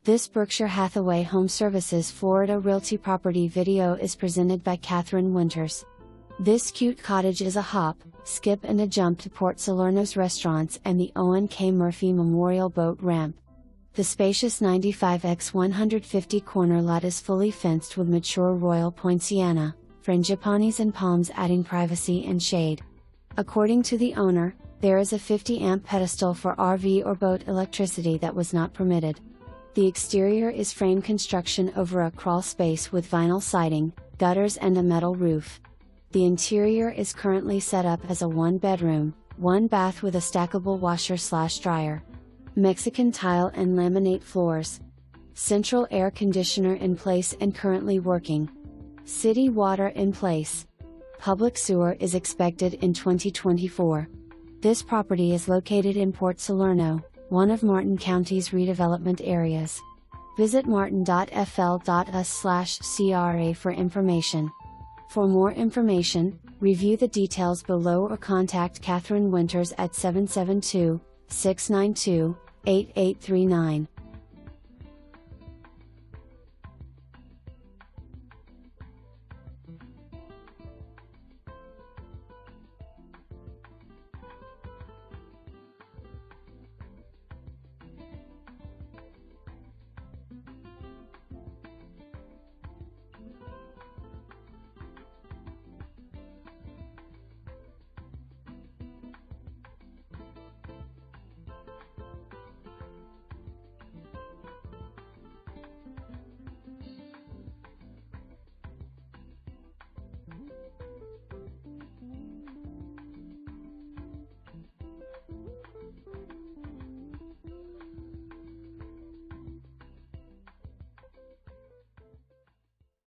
This Berkshire Hathaway HomeServices Florida Realty property video is presented by Catherine Winters. This cute cottage is a hop, skip and a jump to Port Salerno's restaurants and the Owen K Murphy Memorial Boat Ramp. The spacious 95x150 corner lot is fully fenced with mature Royal Poinciana, frangipanis and palms adding privacy and shade. According to the owner, there is a 50-amp pedestal for RV or boat electricity that was not permitted. The exterior is frame construction over a crawl space with vinyl siding, gutters and a metal roof. The interior is currently set up as a one-bedroom, one-bath with a stackable washer/dryer. Mexican tile and laminate floors. Central air conditioner in place and currently working. City water in place. Public sewer is expected in 2024. This property is located in Port Salerno, one of Martin County's redevelopment areas. Visit martin.fl.us/CRA for information. For more information, review the details below or contact Catherine Winters at 772-692-8839.